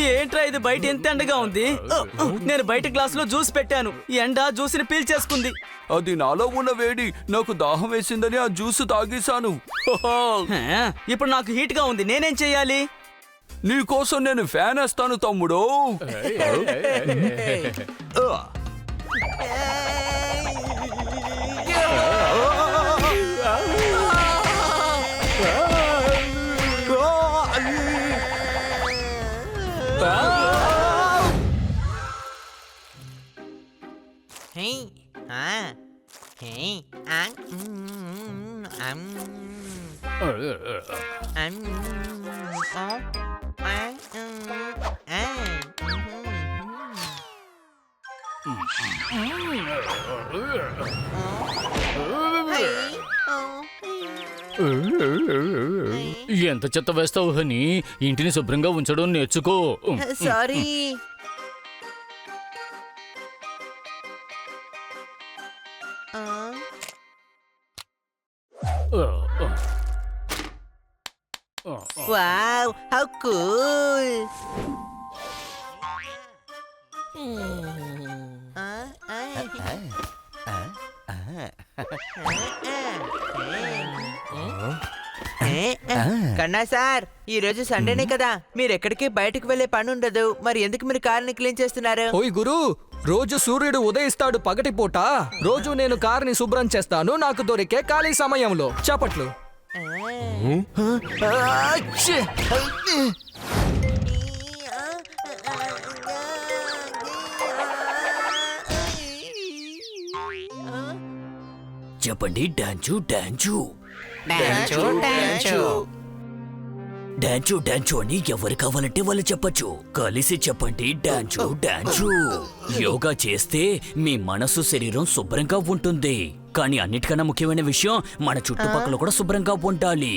ఏంట్రా ఇది బయట ఎంత ఎండగా ఉంది? నేను బయట గ్లాసులో జ్యూస్ పెట్టాను, ఎండ జ్యూస్ని పీల్చేసుకుంది. అది నాలో ఉన్న వేడి నాకు దాహం వేసిందని ఆ జ్యూస్ తాగేశాను. ఇప్పుడు నాకు హీట్ గా ఉంది, నేనేం చెయ్యాలి? నీకోసం నేను ఫ్యాన్ వేస్తాను తమ్ముడు. ఎంత చెత్త వేస్తావు హనీ, ఇంటిని శుభ్రంగా ఉంచడం నేర్చుకో. సారీ. Wow, how cool. కన్నా సార్, ఈ రోజు సండేనే కదా, మీరు ఎక్కడికి బయటకు వెళ్లే పని ఉండదు. మరి ఎందుకు మీరు కార్ని క్లీన్ చేస్తున్నారు? ఓయ్ గురు, రోజు సూర్యుడు ఉదయిస్తాడు పగటిపూట. రోజు నేను కార్ని శుభ్రం చేస్తాను నాకు దొరికే ఖాళీ సమయంలో. చప్పట్లు. చెప్పండి డాన్చు డాన్చు డాన్చు డాన్చు అని ఎవరు కావాలంటే వాళ్ళు చెప్పచ్చు. కలిసి చెప్పండి డాన్చు డాన్చు. యోగా చేస్తే మీ మనసు శరీరం శుభ్రంగా ఉంటుంది. కానీ అన్నిటికన్నా ముఖ్యమైన విషయం మన చుట్టుపక్కల కూడా శుభ్రంగా ఉండాలి.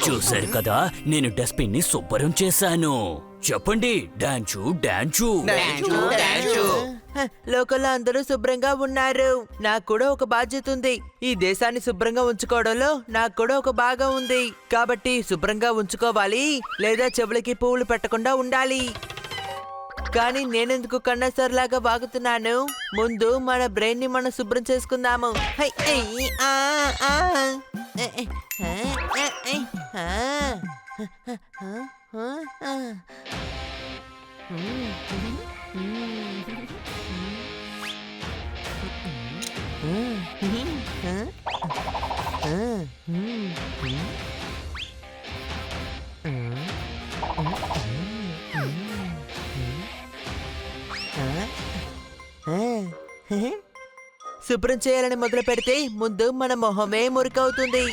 చూశారు కదా, నేను డస్ట్బిన్ ని శుభ్రం చేశాను. చెప్పండి డాన్చు డాన్చు. లోకల్లో అందరూ శుభ్రంగా ఉన్నారు. నాకు కూడా ఒక బాధ్యత ఉంది. ఈ దేశాన్ని శుభ్రంగా ఉంచుకోవడంలో నాకు కూడా ఒక భాగం ఉంది. కాబట్టి శుభ్రంగా ఉంచుకోవాలి, లేదా చెవులకి పువ్వులు పెట్టకుండా ఉండాలి. కానీ నేనెందుకు కన్నసర్ లాగా వాగుతున్నాను? ముందు మన బ్రెయిన్ ని మనం శుభ్రం చేసుకుందాము. శుభ్రం చేయాలని మొదలు పెడితే ముందు మన మొహమే మురికవుతుంది.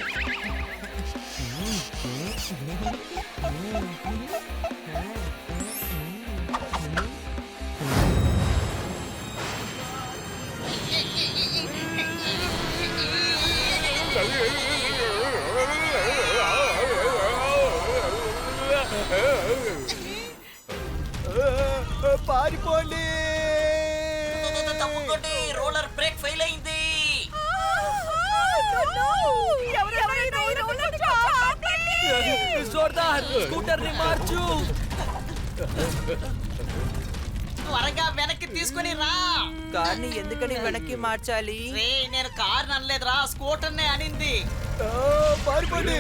పారిపోండి. రోలర్ బ్రేక్ ఫెయిల్ అయింది. జోర్దార్, స్కూటర్ ని మార్చు. త్వరగా వెనక్కి తీసుకుని రా. కార్ని ఎందుకని వెనక్కి మార్చాలి? నేను కార్ అనలేదురా, స్కూటర్ నే అనింది. పారిపోండి.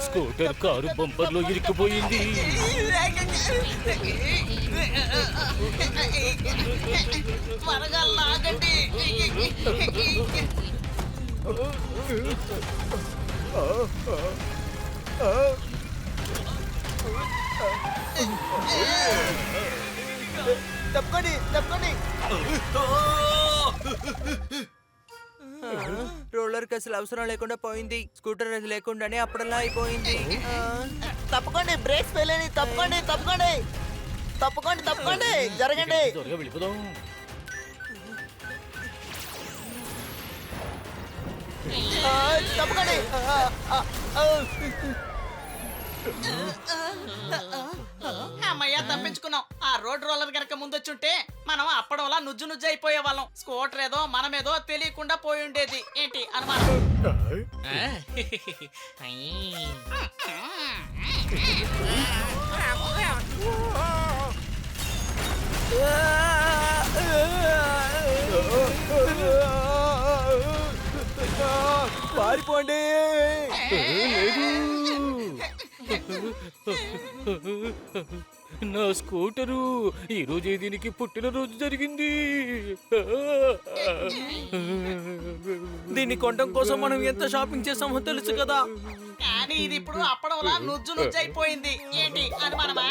స్కూటర్ కారు బంపర్లో ఇరుక్కుపోయింది. త్వరగా లాగండి. తప్పండి తప్పండి. రోలర్ కి అసలు అవసరం లేకుండా పోయింది. స్కూటర్ అది లేకుండానే అప్పుడల్లా అయిపోయింది. తప్పకండి, బ్రేక్స్ ఫెయిల్ అయినాయి. తప్పకండి తప్పకండి తప్పకండి తప్పకండి, జరగండి. త్వరగా వెళ్ళిపోదాం. తప్పకండి. అమ్మయ్యా, తప్పించుకున్నాం. ఆ రోడ్ రోలర్ గనక ముందొచ్చుంటే మనం అప్పడంలా నుజ్జు నుజ్జు అయిపోయే వాళ్ళం. స్కూటర్ ఏదో మనమేదో తెలియకుండా పోయి ఉండేది. ఏంటి అనుమానం? పారిపోండి. నా స్కూటరు ఈ రోజే దీనికి పుట్టినరోజు జరిగింది. దీన్ని కొనడం కోసం మనం ఎంత షాపింగ్ చేసామో తెలుసు కదా. కానీ ఇది ఇప్పుడు అప్పడంలా నుజ్జు నుజ్జు అయిపోయింది. ఏంటి అనుమానమా?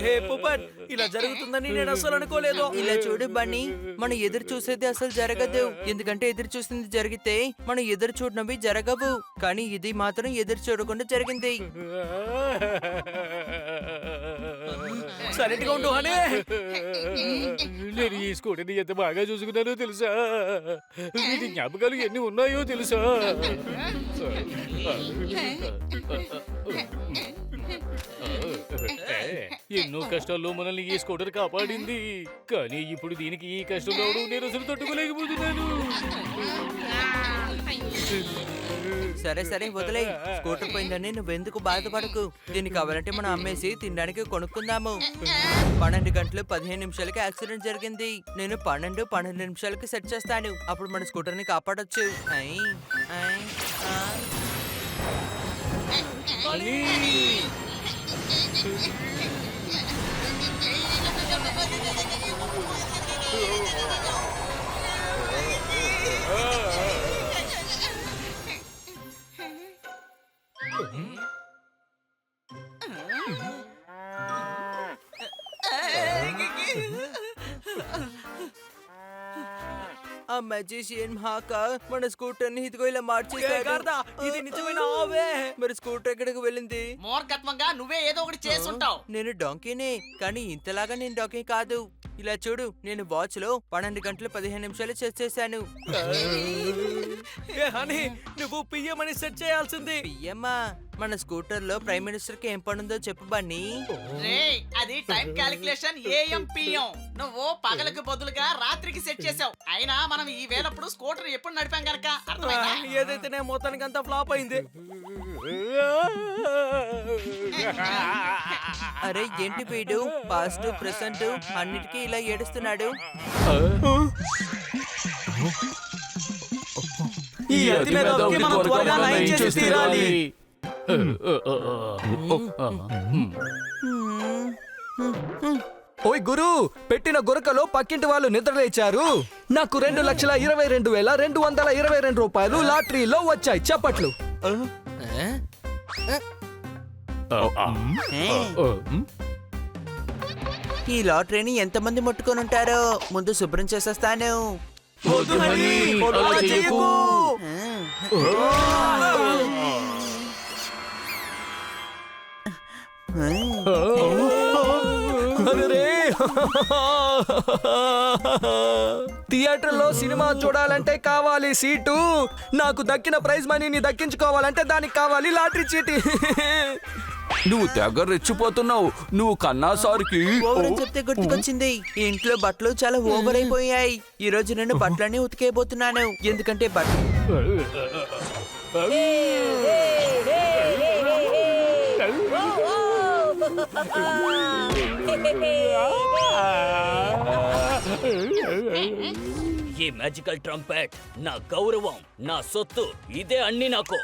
హే పుప్పట్, ఇలా జరుగుతుందని నేను అసలు అనుకోలేదు. ఇలా చూడు బన్నీ, మనం ఎదురు చూసేది అసలు జరగదు. ఎందుకంటే ఎదురు చూసింది జరిగితే మనం ఎదురు చూడనవి జరగవు. కానీ ఇది మాత్రం ఎదురు చూడకుండా జరిగింది. సైలెంట్ గా ఉండు హనీ. నేను ఈ స్కూటర్ని ఎంత బాగా చూసుకున్నానో తెలుసా? వీటి జ్ఞాపకాలు ఎన్ని ఉన్నాయో తెలుసా? ఎన్నో కష్టాల్లో మనల్ని ఈ స్కూటర్ కాపాడింది. కానీ ఇప్పుడు దీనికి ఈ కష్టం రావడం నేను అసలు తట్టుకోలేకపోతున్నాను. సరే సరే వదిలే. స్కూటర్ పోయిందని నువ్వెందుకు బాధపడకు. దీన్ని కావాలంటే మనం అమ్మేసి తినడానికి కొనుక్కుందాము. 12 గంటలు 15 నిమిషాలకి యాక్సిడెంట్ జరిగింది. నేను 12 నిమిషాలకి సెట్ చేస్తాను. అప్పుడు మన స్కూటర్ ని కాపాడొచ్చు. ఐ, ఐ, ఆ. ఆ మెజిషియన్ హాక మన స్కూటర్ ని ఇదిగో ఇలా మార్చేసాడు. ఇది నిజమైన ఆవే. మరి స్కూటర్ ఎక్కడికి వెళ్ళింది? మూర్ఖత్వంగా నువ్వే ఏదో ఒకటి చేసుంటావు. నేను డాంకీనే, కానీ ఇంతలాగా నేను డాంకీ కాదు. ఇలా చూడు, నేను వాచ్ లో 12 గంటలు 15 నిమిషాలు సెట్ చేశాను. ఏ హనీ, నువ్వు పిఎం అని సెట్ చేయాల్సింది. పియ్యమ్మా, మన స్కూటర్ లో ప్రైమ్ మినిస్టర్ కి ఏం పనుందో చెప్పు బన్నీ. రేయ్, అది టైం క్యాలిక్యులేషన్ AM PM. నువ్వు పగలకు బదులుగా రాత్రికి సెట్ చేసావు. అయినా మనం ఈ వేళప్పుడు స్కూటర్ ఎప్పుడు నడిపాం గనక అర్థమైందా? ఏదైతేనే మొత్తానికి అంతా ఫ్లాప్ అయింది. అరే ఏంటి వీడు పాస్ట్ ప్రెసెంట్ అన్నిటికీ ఇలా ఏడుస్తున్నాడు? ఈ అతి మేధావికి మనం త్వరగా నయం చేసి తీరాలి. ఓయ్ గురు, పెట్టిన గురకలో పక్కింటి వాళ్ళు నిద్రలేచారు. నాకు 2,22,222 రూపాయలు లాటరీలో వచ్చాయి. చప్పట్లు. ఈ లాటరీని ఎంతమంది ముట్టుకొని ఉంటారో ముందు శుభ్రం చేసేస్తాను. వద్దు హనీ, అలా చేయకు. థియేటర్లో సినిమా చూడాలంటే కావాలి సీటు. నాకు దక్కిన ప్రైజ్ మనీని దక్కించుకోవాలంటే దానికి కావాలి లాటరీ చీటీ. నువ్వు తెగ రెచ్చిపోతున్నావు. నువ్వు కన్నా సార్కి ఓవర్ అని చెప్తే గుర్తుకొచ్చింది. ఈ ఇంట్లో బట్టలు చాలా ఓవర్ అయిపోయాయి. ఈ రోజు నేను బట్టలన్నీ ఉతికేయబోతున్నాను. ఎందుకంటే ఈ మ్యాజికల్ ట్రంపెట్ నా గౌరవం, నా సొత్తు, ఇదే అన్ని నాకు.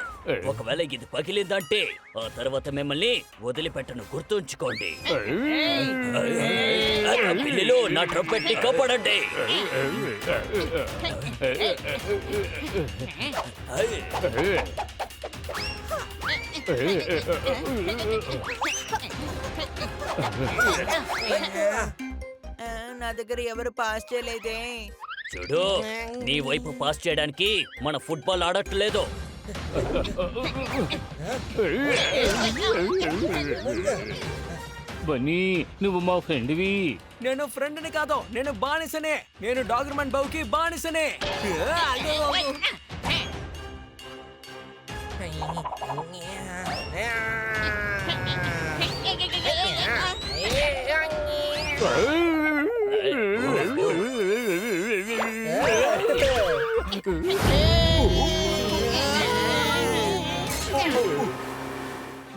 ఒకవేళ ఇది పగిలిందంటే ఆ తర్వాత మిమ్మల్ని వదిలిపెట్టను, గుర్తుంచుకోండి. పిల్లలు నా ట్రంపెట్ ని కాపాడండి. నా దగ్గర ఎవరు పాస్ చేయలేదే. చూడు, నీ వైపు పాస్ చేయడానికి మన ఫుట్బాల్ ఆడట్లేదు. బన్నీ నువ్వు మా ఫ్రెండ్వి. నేను ఫ్రెండ్ని కాదు, నేను బానిసనే. నేను డాగర్మన్ బావుకి బానిసనే.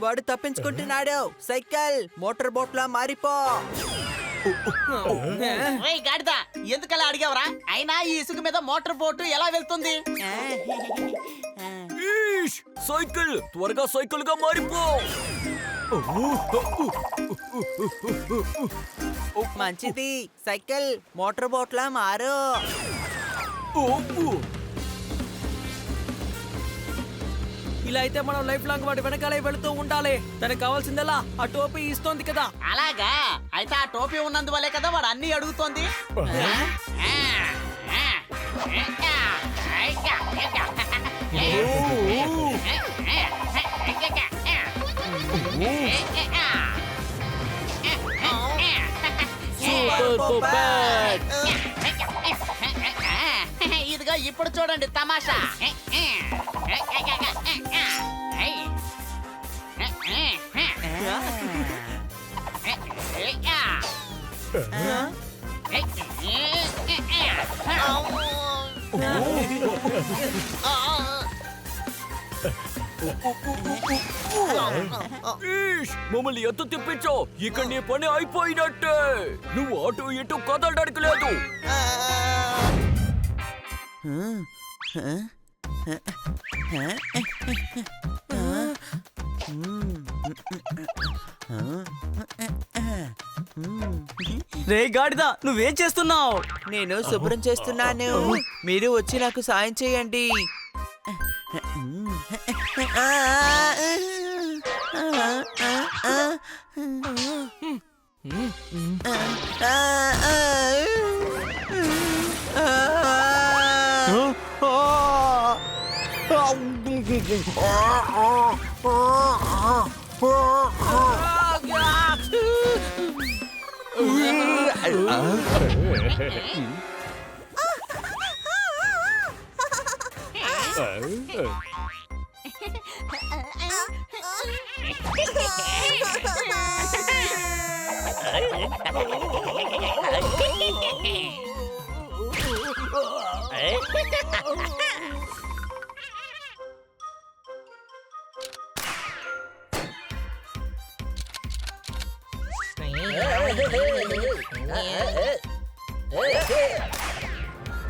వాడు తప్పించుకుంటున్నాడు. సైకిల్ మోటార్ బోట్ లా మారిపో. రేయ్ గాడిద, ఎందుకలా అడిగావరా? అయినా ఈ ఇసుక మీద మోటార్ బోటు ఎలా వెళ్తుంది? సైకిల్ త్వరగా సైకిల్ గా మారిపో. మంచిది, సైకిల్ మోటార్ బోట్ లా మారు. ఇలా అయితే మనం లైఫ్ లాంగ్ వాడి వెనకాలే వెళుతూ ఉండాలి. తనకు కావాల్సిందలా ఆ టోపీ ఇస్తోంది కదా. అలాగా? అయితే ఆ టోపీ ఉన్నందువల్లే కదా వాడు అన్ని అడుగుతోంది. ఇదిగో ఇప్పుడు చూడండి తమాషా. మమ్మల్ని ఎత్తు తిప్పించో. ఇక్కడ నీ పని అయిపోయినట్టే. నువ్వు అటు ఇటు కదలడానికి లేదు. రే గాడిద, నువ్వేం చేస్తున్నావు? నేను శుభ్రం చేస్తున్నాను. మీరు వచ్చి నాకు సాయం చేయండి.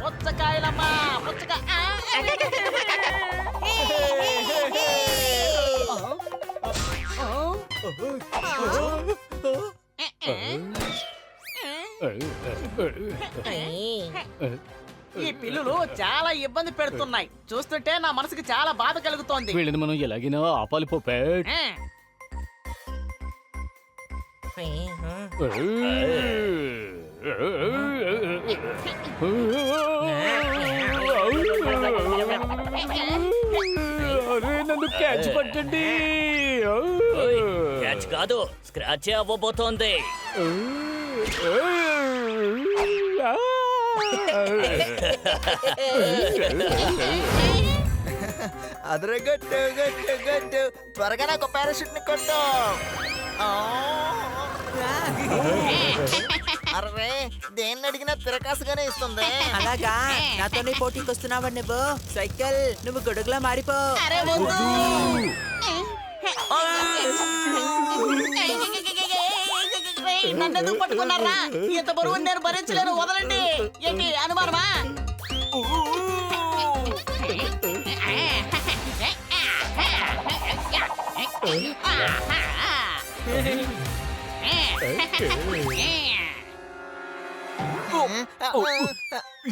పుచ్చకాయలమ్మా, ఈ పిల్లులు చాలా ఇబ్బంది పెడుతున్నాయి. చూస్తుంటే నా మనసుకి చాలా బాధ కలుగుతోంది. వీళ్ళని మనం ఎలాగైనా ఆపాలి పోపెట్. నన్ను క్యాచ్ పట్టండి. క్యాచ్ కాదు, స్క్రాచ్ అవ్వబోతోంది. అదరగట్టు గట్టు గట్టు, త్వరగా నాకు పారాషూట్ ని కొట్టు. అరే దేన్ని అడిగినా తిరకాసుగానే ఇస్తుంది. అలాగా? నాతోనే పోటీకి వస్తున్నావా నువ్వు? సైకిల్ నువ్వు గొడుగులా మారిపో. అరే వద్దు. నన్ను ఎందుకు పట్టుకున్నారా? ఇంత బరువు నేను భరించలేను, వదలండి. ఏంటి అనుమానమా?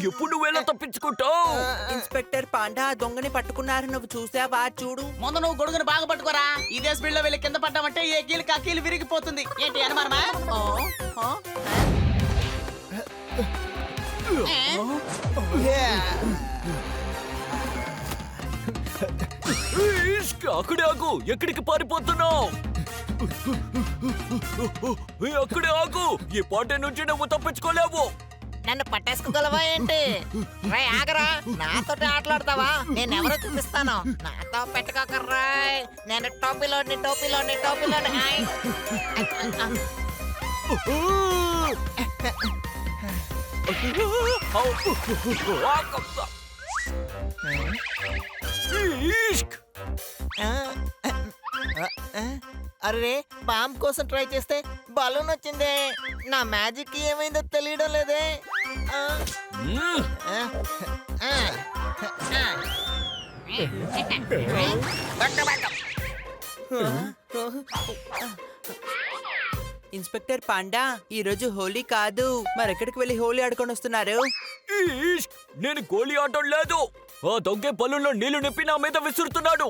ఎప్పుడు నువ్వెలా తప్పించుకుంటావు? ఇన్స్పెక్టర్ పాండా ఆ దొంగని పట్టుకున్నారు, నువ్వు చూసావా? చూడు. ముందు నువ్వు గొడుగుని బాగా పట్టుకోరా. ఇదే స్పీడ్ లో వెళ్ళి కింద పడ్డామంటే ఏ కీలు కీలు విరిగిపోతుంది. ఏంటి అనుమానమా? అక్కడే ఆగు. ఎక్కడికి పారిపోతున్నావు? అక్కడే ఆగు. ఈ పాట నుంచి నువ్వు తప్పించుకోలేవు. నన్ను పట్టేసుకోగలవా ఏంటి? రై ఆగరా, నాతో ఆటలాడతావా? నేనెవరో చూపిస్తాను. నాతో పెట్టుకోకర్రాయ్. నేను టోపీలోని. ఆయ్. అరే, బాంబ్ కోసం ట్రై చేస్తే బలూన్ వచ్చిందే. నా మ్యాజిక్ ఏమైందో తెలియడం లేదే. ఇన్స్పెక్టర్ పాండా, ఈ రోజు హోలీ కాదు, మరెక్కడికి వెళ్ళి హోలీ ఆడుకొని వస్తున్నారు? నేను గోళీ ఆటం లేదు. ఆ దొంగే బలూన్లో నీళ్లు నింపి నా మీద విసురుతున్నాడు.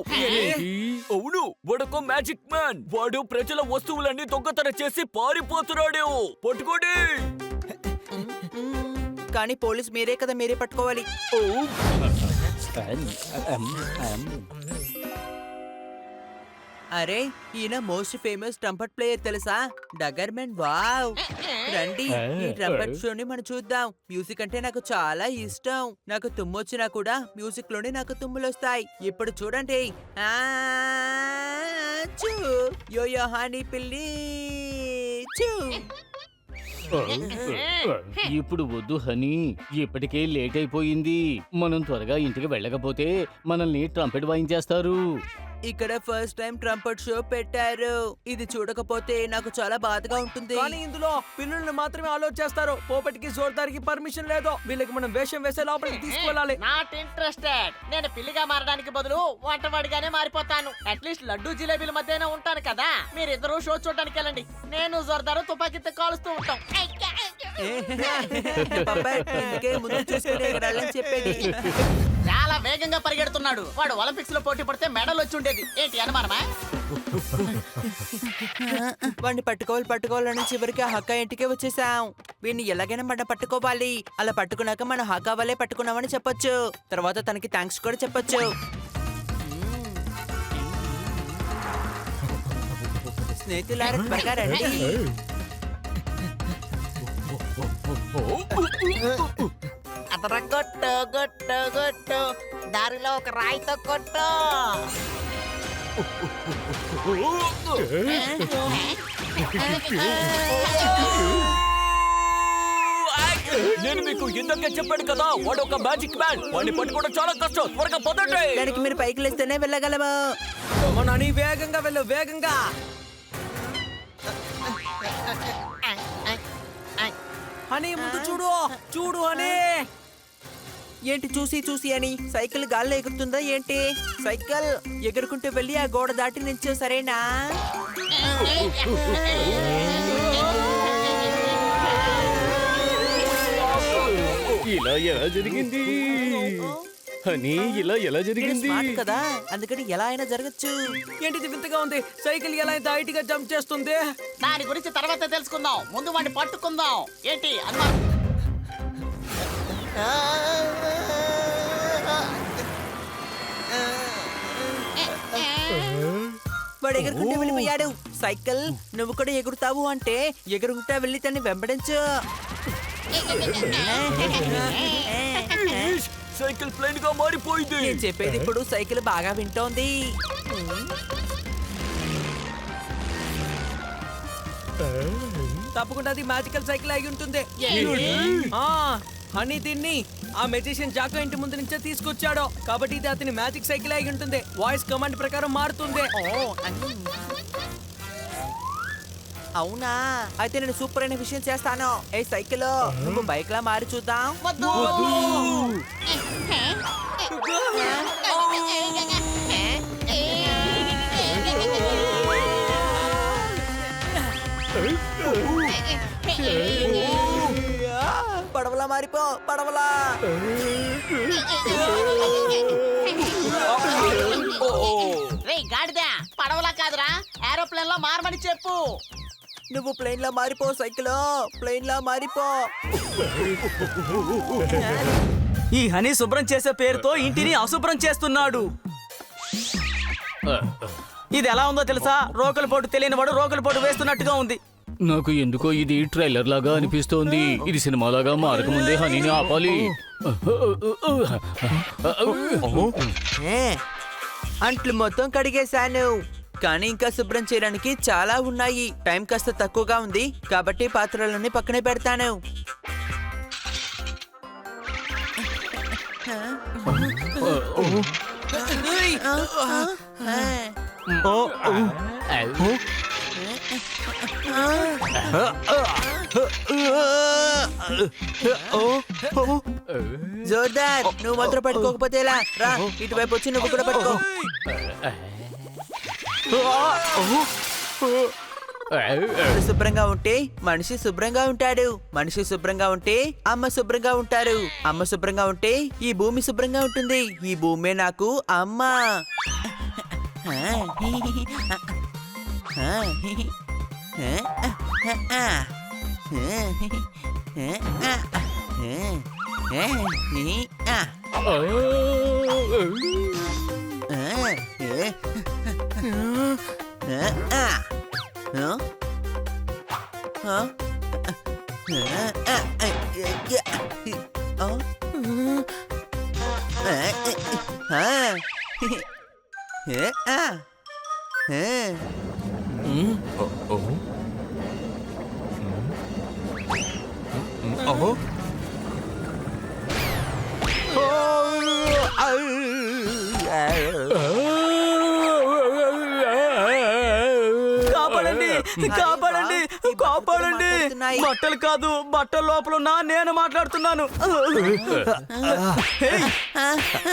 అవును, వాడొక మ్యాజిక్ మ్యాన్. వాడు ప్రజల వస్తువులన్నీ దొంగతనం చేసి పారిపోతున్నాడు. పట్టుకోండి. కానీ పోలీస్ మీరే కదా, మీరే పట్టుకోవాలి. అరే, ఈయన మోస్ట్ ఫేమస్ ట్రంపెట్ ప్లేయర్ తెలుసా? డగర్మెన్. వావ్, రండి ఈ ట్రంపెట్ షోని మనం చూద్దాం. మ్యూజిక్ అంటే నాకు చాలా ఇష్టం. నాకు తుమ్మొచ్చినా కూడా మ్యూజిక్ లోనే నాకు తుమ్ములు వస్తాయి. ఇప్పుడు చూడండి. ఆ చూ యోయో హానీ పిల్లి చూ. ఇప్పుడు వద్దు హనీ, ఇప్పటికే లేట్ అయిపోయింది. మనం త్వరగా ఇంటికి వెళ్ళకపోతే మనల్ని ట్రంపెట్ వాయించేస్తారు. ఇక్కడ ఫస్ట్ టైం ట్రంపెట్ షో పెట్టారు. ఇది చూడకపోతే నాకు చాలా బాధగా ఉంటుంది. కానీ ఇందులో పిల్లల్ని మాత్రమే అలో చేస్తారు. పోపటికి జోర్దారికి పర్మిషన్ లేదు. వీళ్ళకి మనం వేషం వేసే లోపలికి తీసుకెళ్ళాలి. Not interested. నేను పిల్లిగా మారడానికి బదులు వంటవాడిగానే మారిపోతాను. అట్లీస్ట్ లడ్డు జిలేబీల మధ్యనే ఉంటాను కదా. మీరిద్దరూ షో చూడడానికి వెళ్ళండి. నేను జోర్దారు తుపాకీతో కాలుస్తూ ఉంటాం. పాపాయ్, ఇందుకే ముందు చూసుకునే వెళ్ళని చెప్పేది. చాలా వేగంగా పరిగెడుతున్నాడు. వాడు ఒలింపిక్స్ లో పోటీ పడితే మెడల్ వచ్చి ఉండేది. ఏంటి అనుమానమా? వాడిని పట్టుకోవాలని చివరికి ఆ హక్క ఇంటికే వచ్చేసాం. వీడిని ఎలాగైనా మనం పట్టుకోవాలి. అలా పట్టుకున్నాక మనం హక్క వల్లే పట్టుకున్నామని చెప్పొచ్చు. తర్వాత తనకి థ్యాంక్స్ కూడా చెప్పొచ్చు. స్నేహితులారా, త్వరగా రండి. అతర గొట్టు దారిలో ఒక రాయితో కొట్టు. నేను మీకు ఇందాకే చెప్పాను కదా, వాడు ఒక మ్యాజిక్ మ్యాన్. వాడిని పట్టుకోవడం చాలా కష్టం. త్వరగా పదండి. దానికి మీరు పైకి లేస్తేనే వెళ్ళగలము. నాని, వేగంగా వెళ్ళు, వేగంగా. హనీ, ముందు చూడు హనీ. ఏంటి చూసి అని? సైకిల్ గాల్లో ఎగురుతుందా ఏంటి? సైకిల్ ఎగురుకుంటూ వెళ్ళి ఆ గోడ దాటి నిల్చో, సరేనా? ఇలా ఎలా జరిగింది హనీ? ఇలా ఎలా జరిగింది? స్మార్ట్ కదా, అందుకని ఎలా అయినా జరగచ్చు. ఏంటిది వింతగా ఉంది? సైకిల్ ఎలా ఇంత హైట్ గా జంప్ చేస్తుంది? దాని గురించి తర్వాత తెలుసుకుందాం. ముందు వాడిని పట్టుకుందాం. ఏంటి అనుమానం? వాడు ఎగురుకుంటూ వెళ్ళిపోయాడు. సైకిల్, నువ్వు కూడా ఎగురుతావు అంటే ఎగురుకుంటా వెళ్ళి తన్ని వెంబడించు. సైకిల్ ప్లేన్ గా మారిపోయింది. నేను చెప్పేది ఇప్పుడు సైకిల్ బాగా వింటోంది. తప్పకుండా అది మ్యాజికల్ సైకిల్ అయి ఉంటుంది. ఆ, హనీ దీన్ని ఆ మెజిషియన్ జాకా ఇంటి ముందు నుంచే తీసుకొచ్చాడు. కాబట్టి ఇది అతని మ్యాజిక్ సైకిల్ అయి ఉంటుంది. వాయిస్ కమాండ్ ప్రకారం మారుతుంది. అవునా? అయితే నేను సూపర్ అయిన విషయం చేస్తాను. ఏ సైకిల్, నువ్వు బైక్ లా మారి చూద్దాం. మారిపో పడవలా. రే గాడిద, పడవలా కాదురా ఏరోప్లేన్ లో మారమని చెప్పు. నువ్వు ప్లేన్ లా మారిపో సైకిల్, ప్లేన్ లా మారిపో. ఈ హనీ శుభ్రం చేసే పేరుతో ఇంటిని అశుభ్రం చేస్తున్నాడు. ఇది ఎలా ఉందో తెలుసా? రోకలి పోటు తెలియని వాడు రోకలి పోటు వేస్తున్నట్టుగా ఉంది. నాకు ఎందుకో ఇది ట్రైలర్ లాగా అనిపిస్తోంది. ఇది సినిమాలాగా మారకముందే హనీని ఆపాలి. ఏ, అంట్లు మొత్తం కడిగేశాను, కానీ ఇంకా శుభ్రం చేయడానికి చాలా ఉన్నాయి. టైం కాస్త తక్కువగా ఉంది కాబట్టి పాత్రలన్నీ పక్కనే పెడతాను. జోర్దార్, నువ్వు మాత్రం పట్టుకోకపోతే ఎలా? రా ఇటువైపు వచ్చి నువ్వు కూడా పట్టుకో. ఇల్లు శుభ్రంగా ఉంటే మనిషి శుభ్రంగా ఉంటాడు, మనిషి శుభ్రంగా ఉంటే అమ్మ శుభ్రంగా ఉంటారు, అమ్మ శుభ్రంగా ఉంటే ఈ భూమి శుభ్రంగా ఉంటుంది, ఈ భూమే నాకు అమ్మ. కాపాడండి, కాపాడండి, కాపాడండి. బట్టలు కాదు, బట్టల లోపల ఉన్నా నేను మాట్లాడుతున్నాను.